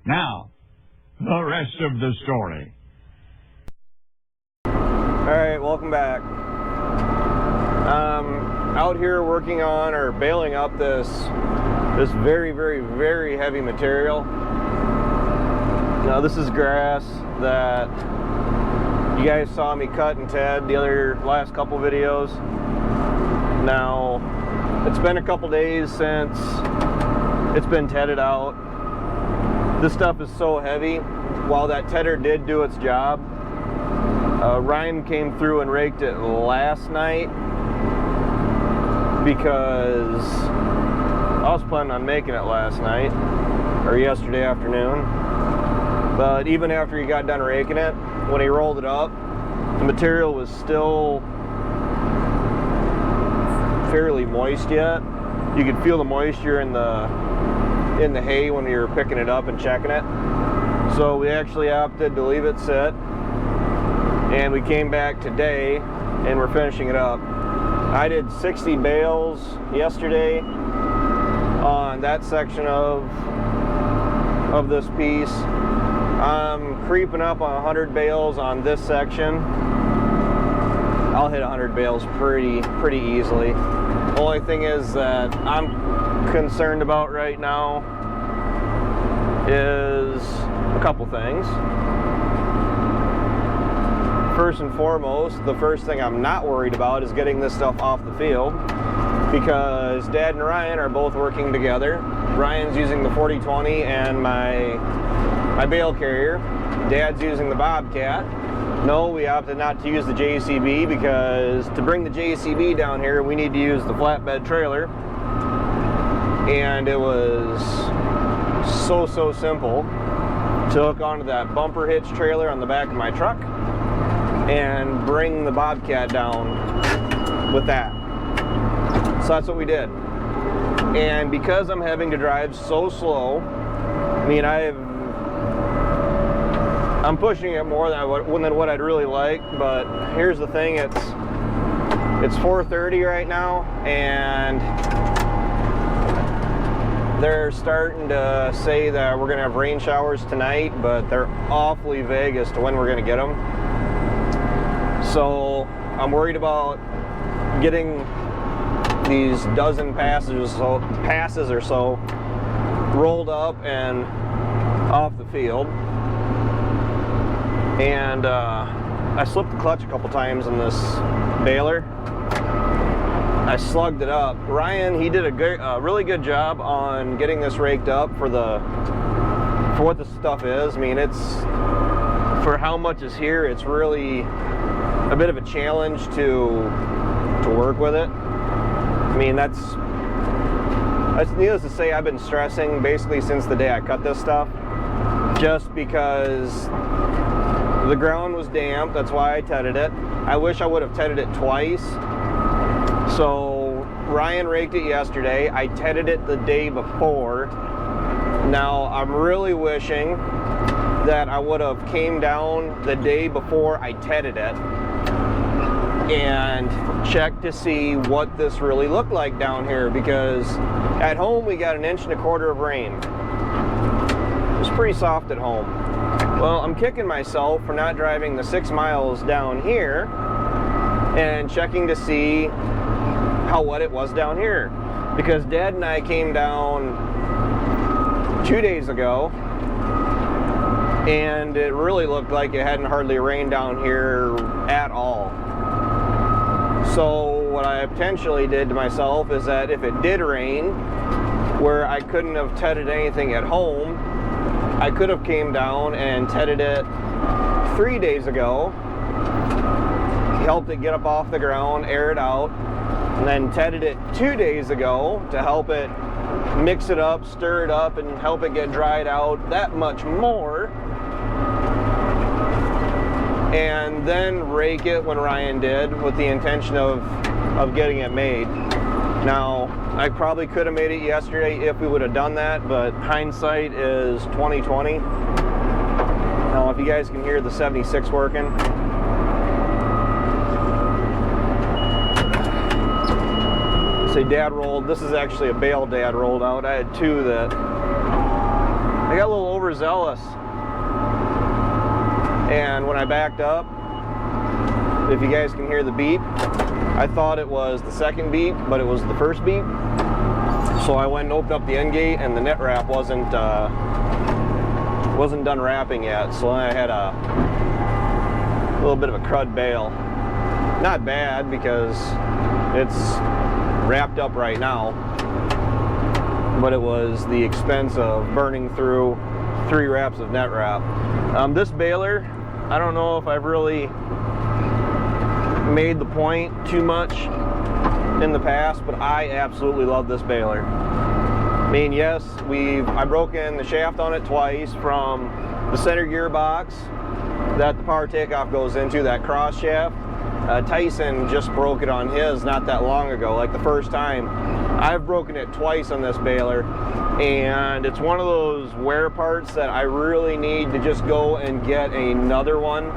Now, the rest of the story. Alright, welcome back. Out here working on or baling up this very, very, very heavy material. Now this is grass that you guys saw me cut and ted the last couple videos. Now, it's been a couple days since it's been tedded out. This stuff is so heavy. While that tedder did do its job, Ryan came through and raked it last night because I was planning on making it last night or yesterday afternoon. But even after he got done raking it, when he rolled it up, the material was still fairly moist yet. You could feel the moisture in the hay when we were picking it up and checking it. So we actually opted to leave it sit, and we came back today and we're finishing it up. I did 60 bales yesterday on that section of this piece. I'm creeping up on 100 bales on this section. I'll hit 100 bales pretty easily. The only thing is that I'm concerned about right now is a couple things. First and foremost, the first thing I'm not worried about is getting this stuff off the field, because Dad and Ryan are both working together. Ryan's using the 40-20 and my bale carrier. Dad's using the Bobcat. No, we opted not to use the JCB because to bring the JCB down here, we need to use the flatbed trailer. And it was so simple to hook onto that bumper hitch trailer on the back of my truck and bring the Bobcat down with that. So that's what we did. And because I'm having to drive so slow, I mean, I'm pushing it more than what I'd really like, but here's the thing, it's 4:30 right now, and they're starting to say that we're gonna have rain showers tonight, but they're awfully vague as to when we're gonna get them. So I'm worried about getting these dozen passes or so rolled up and off the field. And I slipped the clutch a couple times in this baler. I slugged it up. Ryan, he did a really good job on getting this raked up for what the stuff is. I mean, for how much is here, it's really a bit of a challenge to work with it. I mean, that's needless to say, I've been stressing basically since the day I cut this stuff, just because the ground was damp. That's why I tedded it. I wish I would have tedded it twice. So Ryan raked it yesterday. I tedded it the day before. Now I'm really wishing that I would have came down the day before I tedded it and checked to see what this really looked like down here, because at home we got 1.25 inches of rain. It was pretty soft at home. Well, I'm kicking myself for not driving the 6 miles down here and checking to see how wet it was down here, because Dad and I came down 2 days ago and it really looked like it hadn't hardly rained down here at all. So what I potentially did to myself is that if it did rain, where I couldn't have tedded anything at home, I could have came down and tedded it 3 days ago, helped it get up off the ground, air it out, and then tedded it 2 days ago to help it mix it up, stir it up, and help it get dried out that much more, and then rake it when Ryan did, with the intention of getting it made. Now, I probably could have made it yesterday if we would have done that, but hindsight is 20/20. Now, if you guys can hear the 76 working. Say Dad rolled, this is actually a bale Dad rolled out. I had two that I got a little overzealous, and when I backed up, if you guys can hear the beep, I thought it was the second beep, but it was the first beep. So I went and opened up the end gate, and the net wrap wasn't done wrapping yet. So I had a little bit of a crud bail. Not bad because it's wrapped up right now, but it was the expense of burning through 3 wraps of net wrap. This baler, I don't know if I've really made the point too much in the past, but I absolutely love this baler. I mean, yes, I've broken the shaft on it twice from the center gearbox that the power takeoff goes into, that cross shaft. Tyson just broke it on his not that long ago, like the first time. I've broken it twice on this baler, and it's one of those wear parts that I really need to just go and get another one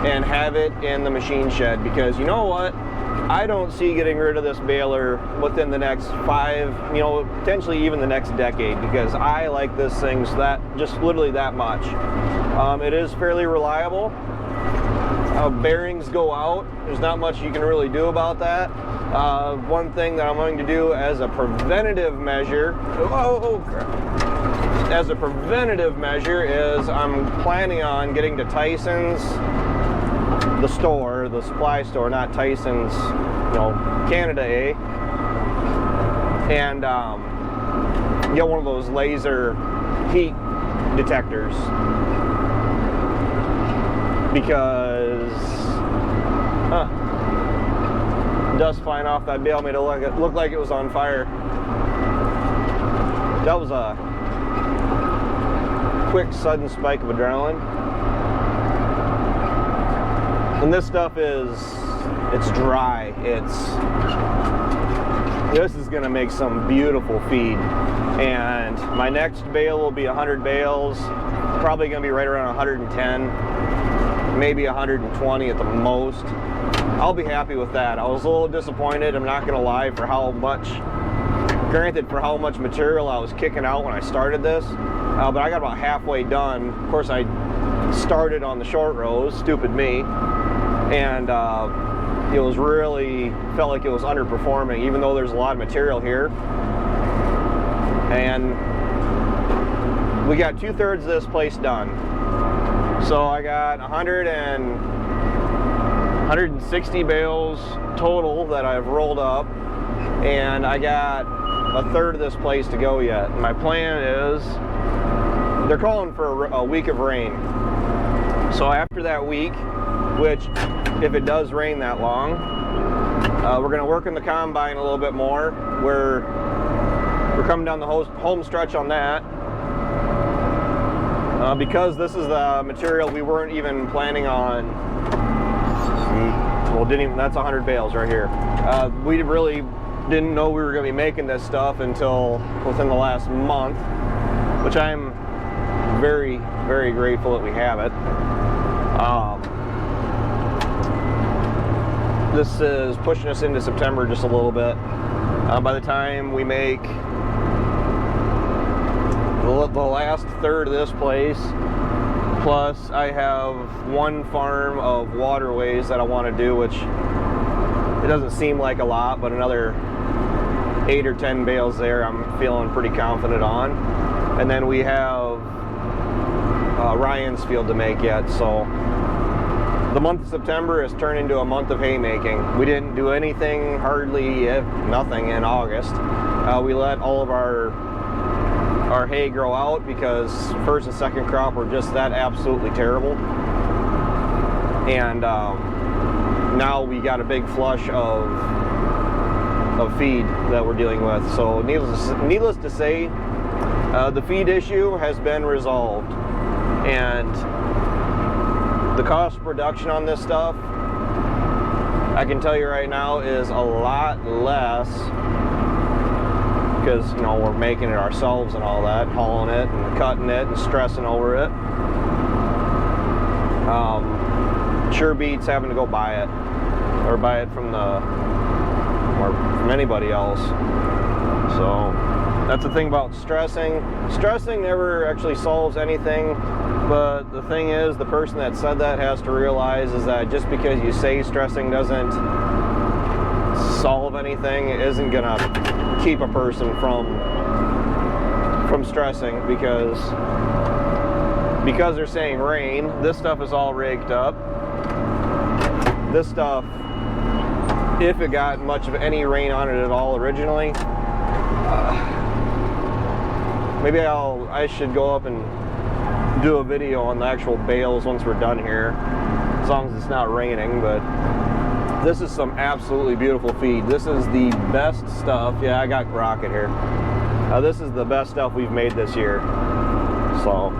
and have it in the machine shed, because you know what? I don't see getting rid of this baler within the next 5, potentially even the next decade, because I like this thing just literally that much. It is fairly reliable. Bearings go out. There's not much you can really do about that. One thing that I'm going to do as a preventative measure, as a preventative measure is I'm planning on getting to Tyson's, the store, the supply store, not Tyson's, Canada, and get one of those laser heat detectors, because dust flying off that bail made it look like it was on fire. That was a quick sudden spike of adrenaline. And this stuff it's dry. This is gonna make some beautiful feed. And my next bale will be 100 bales, probably gonna be right around 110, maybe 120 at the most. I'll be happy with that. I was a little disappointed, I'm not gonna lie, for how much material I was kicking out when I started this, but I got about halfway done. Of course, I started on the short rows, stupid me, and it was really, felt like it was underperforming, even though there's a lot of material here. And we got 2/3 of this place done. So I got 160 bales total that I've rolled up, and I got 1/3 of this place to go yet. And my plan is, they're calling for a week of rain. So after that week, which if it does rain that long, we're gonna work in the combine a little bit more. We're coming down the home stretch on that. Because this is the material we weren't even planning on, that's 100 bales right here. We really didn't know we were gonna be making this stuff until within the last month, which I'm very, very grateful that we have it. This is pushing us into September just a little bit. By the time we make the last third of this place, plus I have one farm of waterways that I want to do, which it doesn't seem like a lot, but another 8 or 10 bales there I'm feeling pretty confident on. And then we have Ryan's field to make yet, so the month of September has turned into a month of haymaking. We didn't do anything, hardly nothing, in August. We let all of our hay grow out because first and second crop were just that absolutely terrible. And now we got a big flush of feed that we're dealing with. So needless to say, the feed issue has been resolved, and the cost of production on this stuff, I can tell you right now, is a lot less, because we're making it ourselves and all that, hauling it and cutting it and stressing over it. Sure beats having to go buy it, or buy it from anybody else. So That's the thing about stressing. Stressing never actually solves anything, but the thing is, the person that said that has to realize is that just because you say stressing doesn't solve anything, it isn't gonna keep a person from stressing, because they're saying rain. This stuff is all raked up. This stuff, if it got much of any rain on it at all originally, maybe I should go up and do a video on the actual bales once we're done here, as long as it's not raining. But this is some absolutely beautiful feed. This is the best stuff. Yeah, I got Rocket here. This is the best stuff we've made this year. So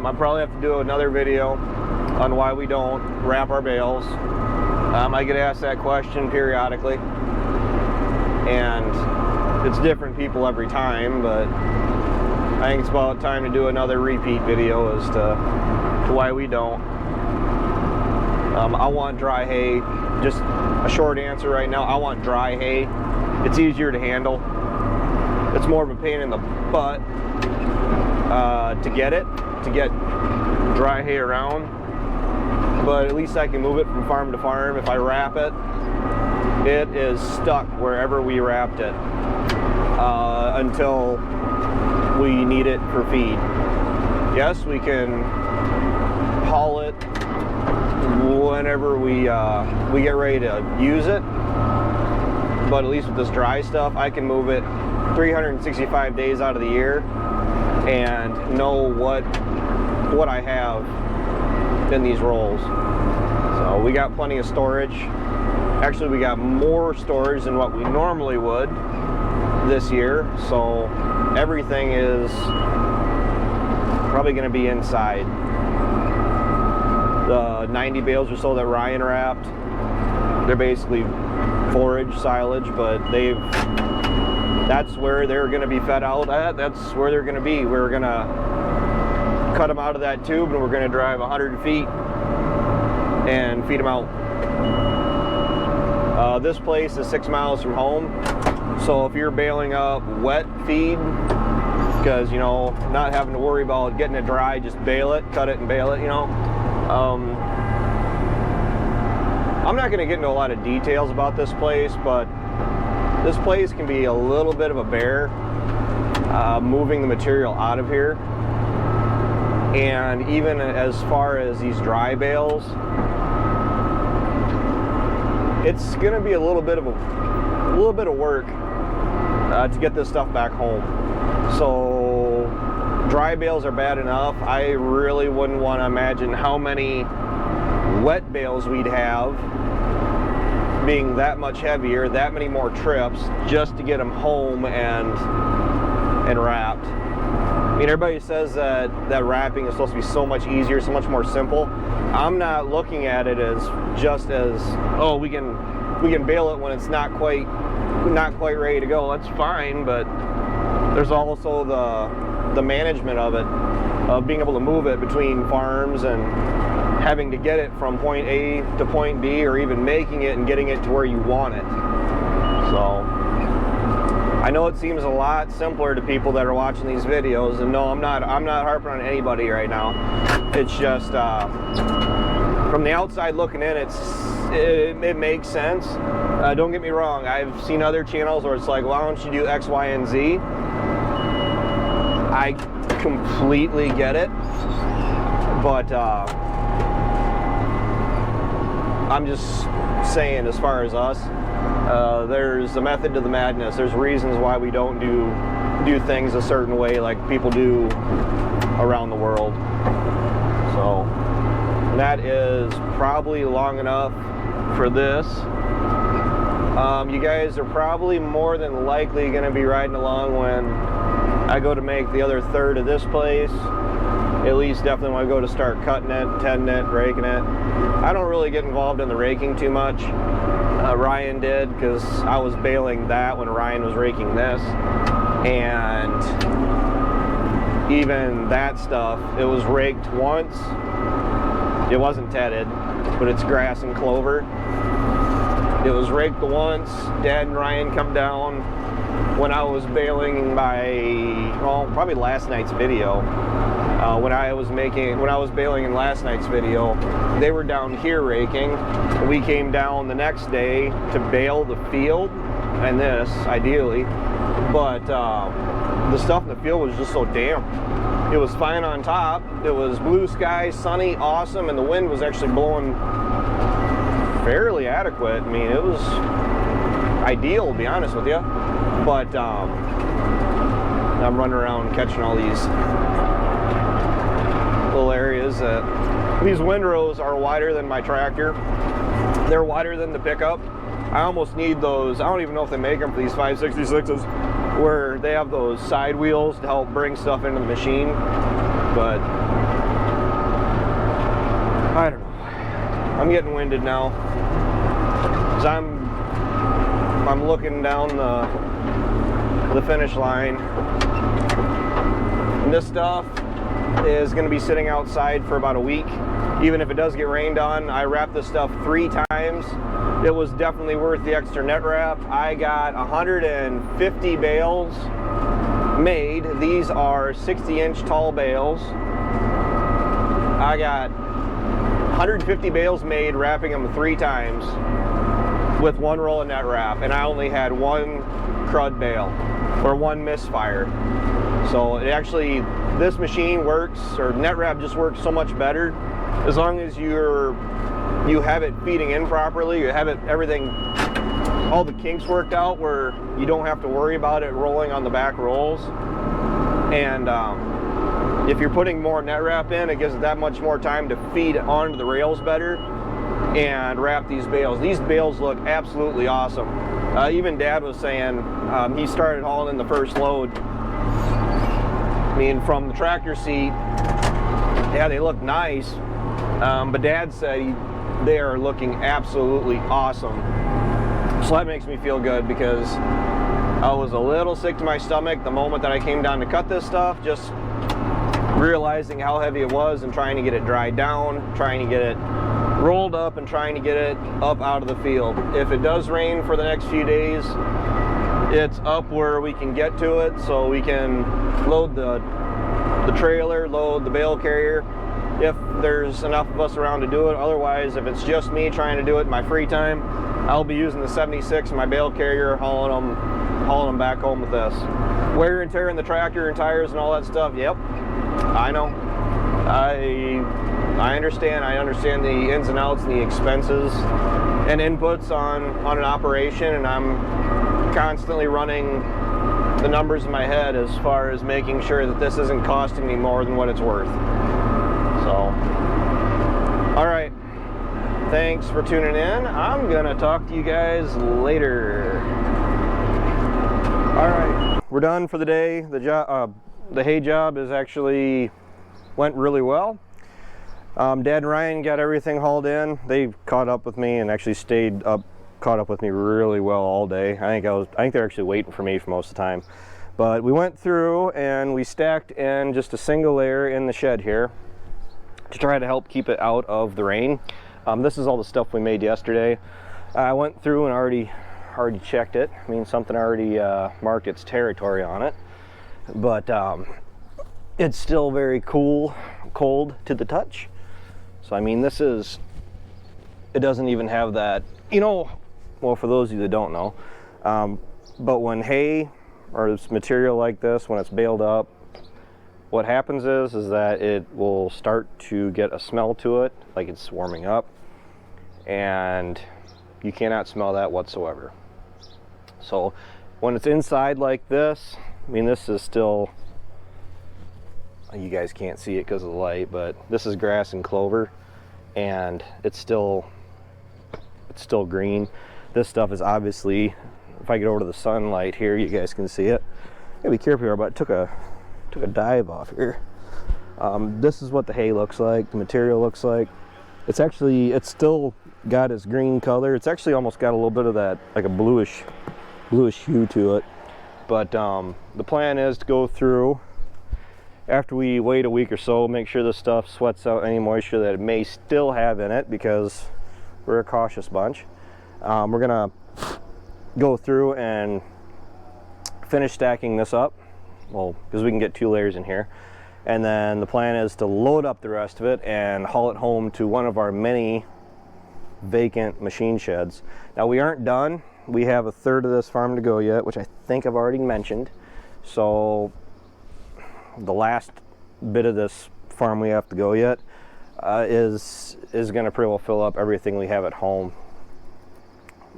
I probably have to do another video on why we don't wrap our bales. I get asked that question periodically, and it's different people every time, but I think it's about time to do another repeat video as to why we don't. I want dry hay. Just a short answer right now, I want dry hay. It's easier to handle. It's more of a pain in the butt to get dry hay around, but at least I can move it from farm to farm. If I wrap it, it is stuck wherever we wrapped it until we need it for feed. Yes, we can haul it whenever we get ready to use it, but at least with this dry stuff, I can move it 365 days out of the year and know what I have in these rolls. So we got plenty of storage. Actually, we got more storage than what we normally would this year, so everything is probably going to be inside. The 90 bales or so that Ryan wrapped, they're basically forage, silage, but that's where they're going to be fed out at. That's where they're going to be. We're going to cut them out of that tube, and we're going to drive 100 feet and feed them out. This place is 6 miles from home, so if you're baling up wet feed, because, you know, not having to worry about getting it dry, just bale it, cut it and bale it, you know. I'm not going to get into a lot of details about this place, but this place can be a little bit of a bear moving the material out of here. And even as far as these dry bales, it's going to be a little bit of work to get this stuff back home. So dry bales are bad enough. I really wouldn't want to imagine how many wet bales we'd have, being that much heavier, that many more trips just to get them home and wrapped. I mean, everybody says that wrapping is supposed to be so much easier, so much more simple. I'm not looking at it as just as, oh, we can bale it when it's not quite ready to go. That's fine, but there's also the management of it, of being able to move it between farms and having to get it from point A to point B, or even making it and getting it to where you want it. So I know it seems a lot simpler to people that are watching these videos, and no, I'm not harping on anybody right now. It's just from the outside looking in, it makes sense. Don't get me wrong, I've seen other channels where it's like, why don't you do X, Y, and Z? I completely get it, but I'm just saying, as far as us, there's a method to the madness. There's reasons why we don't do things a certain way like people do around the world. So that is probably long enough for this. You guys are probably more than likely going to be riding along when I go to make the other third of this place. At least definitely when I go to start cutting it, tending it, raking it. I don't really get involved in the raking too much. Ryan did, because I was baling that when Ryan was raking this. And even that stuff, it was raked once. It wasn't tedded, but it's grass and clover. It was raked once. Dad and Ryan come down, when I was baling probably last night's video. When I was baling in last night's video, they were down here raking. We came down the next day to bale the field, and this, ideally, but the stuff in the field was just so damp. It was fine on top. It was blue sky, sunny, awesome, and the wind was actually blowing fairly adequate. I mean, it was ideal, to be honest with you. But I'm running around catching all these little areas. These windrows are wider than my tractor. They're wider than the pickup. I almost need those. I don't even know if they make them for these 566s, where they have those side wheels to help bring stuff into the machine. But I don't know. I'm getting winded now, because I'm looking down the finish line. And this stuff is going to be sitting outside for about a week. Even if it does get rained on, I wrapped this stuff 3 times. It was definitely worth the extra net wrap. I got 150 bales made. These are 60-inch tall bales. I got 150 bales made, wrapping them 3 times with 1 roll of net wrap, and I only had 1 crud bale or 1 misfire. So it actually, this machine works, or net wrap just works so much better as long as you have it feeding in properly. You have everything, all the kinks worked out where you don't have to worry about it rolling on the back rolls. And if you're putting more net wrap in, it gives it that much more time to feed onto the rails better and wrap these bales. These bales look absolutely awesome. Even Dad was saying he started hauling in the first load. I mean, from the tractor seat, yeah, they look nice, but Dad said they are looking absolutely awesome. So that makes me feel good, because I was a little sick to my stomach the moment that I came down to cut this stuff, just realizing how heavy it was and trying to get it dried down, trying to get it rolled up, and trying to get it up out of the field. If it does rain for the next few days, it's up where we can get to it, so we can load the trailer, load the bale carrier, if there's enough of us around to do it. Otherwise, if it's just me trying to do it in my free time, I'll be using the 76 and my bale carrier, hauling them back home with this. Wear and tear in the tractor and tires and all that stuff, yep, I know. I understand. I understand the ins and outs and the expenses and inputs on an operation, and I'm constantly running the numbers in my head as far as making sure that this isn't costing me more than what it's worth. So, all right. Thanks for tuning in. I'm gonna talk to you guys later. All right, we're done for the day. The hay job went really well. Dad and Ryan got everything hauled in. They caught up with me and actually caught up with me really well all day. I think they're actually waiting for me for most of the time. But we went through and we stacked in just a single layer in the shed here to try to help keep it out of the rain. This is all the stuff we made yesterday. I went through and already checked it. I mean, something already marked its territory on it. But it's still very cold to the touch. So I mean, it doesn't even have that, well, for those of you that don't know, but when hay or this material like this, when it's baled up, what happens is that it will start to get a smell to it, like it's warming up, and you cannot smell that whatsoever. So when it's inside like this, I mean, this is still, you guys can't see it because of the light, but this is grass and clover, and it's still green. This stuff is obviously, if I get over to the sunlight here, you guys can see it. Gotta be careful here, but I took a dive off here. This is what the hay looks like, the material looks like. It's still got its green color. It's actually almost got a little bit of that, like a bluish hue to it. But the plan is to go through, after we wait a week or so, make sure this stuff sweats out any moisture that it may still have in it, because we're a cautious bunch. We're gonna go through and finish stacking this up, well, because we can get 2 layers in here. And then the plan is to load up the rest of it and haul it home to one of our many vacant machine sheds. Now we aren't done. We have a third of this farm to go yet, which I think I've already mentioned. So the last bit of this farm we have to go yet is going to pretty well fill up everything we have at home,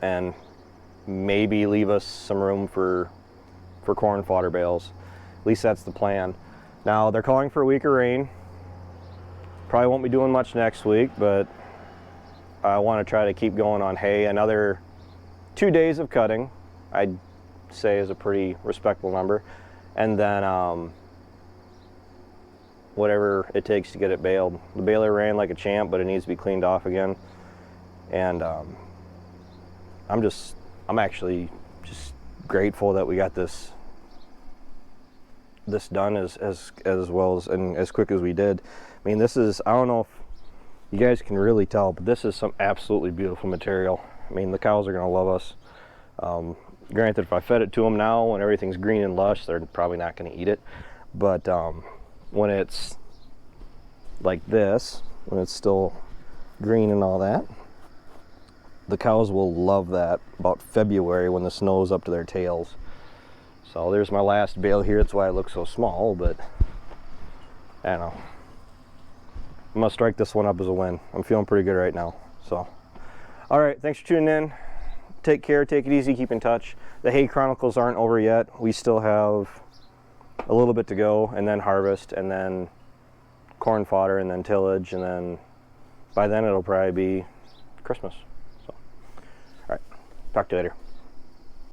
and maybe leave us some room for corn fodder bales. At least that's the plan. Now they're calling for a week of rain. Probably won't be doing much next week, but I want to try to keep going on hay. Another 2 days of cutting, I'd say, is a pretty respectable number. And then whatever it takes to get it baled. The baler ran like a champ, but it needs to be cleaned off again. And I'm actually just grateful that we got this done as well as and as quick as we did. I mean, this is, I don't know if you guys can really tell, but this is some absolutely beautiful material. I mean, the cows are going to love us. Granted, if I fed it to them now when everything's green and lush, they're probably not going to eat it. But when it's like this, when it's still green and all that, the cows will love that about February when the snow's up to their tails. So there's my last bale here. That's why it looks so small, but I don't know. I'm gonna strike this one up as a win. I'm feeling pretty good right now. So, all right, thanks for tuning in. Take care, take it easy, keep in touch. The hay chronicles aren't over yet. We still have a little bit to go, and then harvest, and then corn fodder, and then tillage, and then by then it'll probably be Christmas. So, all right, talk to you later.